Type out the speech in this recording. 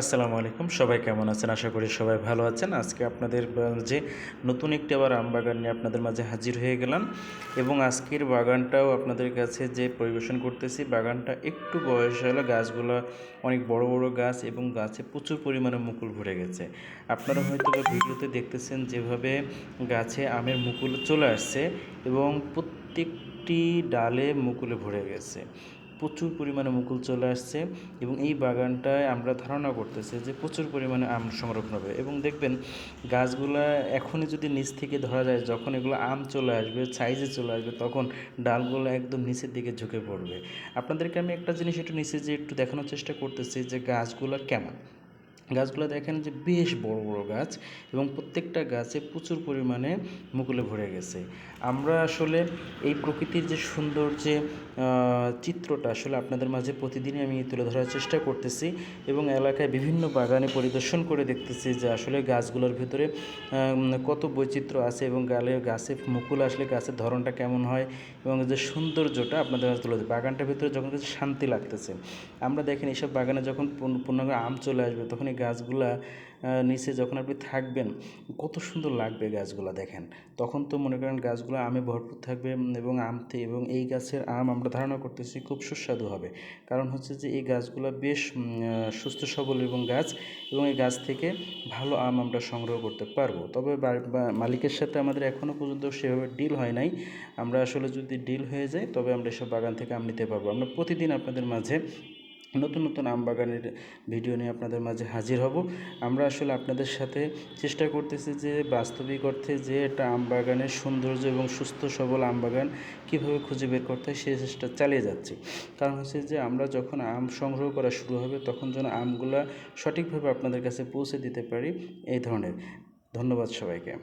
আসসালামু আলাইকুম। সবাই কেমন আছেন? আশা করি সবাই ভালো আছেন। আজকে আপনাদের মাঝে নতুন একটি আবার আম বাগান নিয়ে আপনাদের মাঝে হাজির হয়ে গেলাম এবং আজকের বাগানটাও আপনাদের কাছে যে পরিবেশন করতেছি, বাগানটা একটু বয়স হলো, গাছগুলো অনেক বড় বড় গাছ এবং গাছে প্রচুর পরিমাণে মুকুল ভরে গেছে। আপনারা হয়তো বা ভিডিওতে দেখতেছেন যেভাবে গাছে আমের মুকুল চলে আসছে এবং প্রত্যেকটি ডালে মুকুলে ভরে গেছে। প্রচুর পরিমাণে মুকুল চলে আসছে এবং এই বাগানটায় আমরা ধারণা করতেছি যে প্রচুর পরিমাণে আম সংরক্ষণ হবে এবং দেখবেন গাছগুলা এখনই যদি নিচ থেকে ধরা যায়, যখন এগুলো আম চলে আসবে, সাইজে চলে আসবে, তখন ডালগুলো একদম নিচের দিকে ঝুঁকে পড়বে। আপনাদেরকে আমি একটা জিনিস একটু নিচে যে একটু দেখানোর চেষ্টা করতেছি যে গাছগুলো কেমন। গাছগুলো দেখেন যে বেশ বড় বড় গাছ এবং প্রত্যেকটা গাছে প্রচুর পরিমাণে মুকুলে ভরে গেছে। আমরা আসলে এই প্রকৃতির যে সুন্দর যে চিত্রটা আসলে আপনাদের মাঝে প্রতিদিনই আমি তুলে ধরার চেষ্টা করতেছি এবং এলাকায় বিভিন্ন বাগানে পরিদর্শন করে দেখতেছি যে আসলে গাছগুলোর ভিতরে কত বৈচিত্র্য আছে এবং গাছে মুকুল আসলে গাছের ধরনটা কেমন হয় এবং যে সৌন্দর্যটা আপনাদের মাঝে তুলে ধরে বাগানটার ভিতরে যখন কিছু শান্তি লাগতেছে। আমরা দেখেন এইসব বাগানে যখন পূর্ণাঙ্গ আম চলে আসবে, তখন এই গাছগুলা নিচে যখন আপনি থাকবেন কত সুন্দর লাগবে গাছগুলা দেখেন। তখন তো মনে করেন গাছগুলো আমে ভরপুর থাকবে এবং এবং এই গাছের আম আমরা ধারণা করতেছি খুব সুস্বাদু হবে। কারণ হচ্ছে যে এই গাছগুলো বেশ সুস্থ সবল এবং গাছ এবং এই গাছ থেকে ভালো আম আমরা সংগ্রহ করতে পারবো। তবে মালিকের সাথে আমাদের এখনও পর্যন্ত সেভাবে ডিল হয় নাই। আমরা আসলে যদি ডিল হয়ে যায় তবে আমরা এসব বাগান থেকে আম নিতে পারবো। আমরা প্রতিদিন আপনাদের মাঝে নতুন নতুন আম বাগানের ভিডিও নিয়ে আপনাদের মাঝে হাজির হব। আমরা আসলে আপনাদের সাথে চেষ্টা করতেছি যে বাস্তবিক অর্থে যে একটা আম বাগানের সৌন্দর্য এবং সুস্থ সবল আম বাগান কীভাবে খুঁজে বের করতে হয় সেই চেষ্টা চালিয়ে যাচ্ছি। কারণ হচ্ছে যে আমরা যখন আম সংগ্রহ করা শুরু হবে তখন যেন আমগুলা সঠিকভাবে আপনাদের কাছে পৌঁছে দিতে পারি, এই ধরনের। ধন্যবাদ সবাইকে।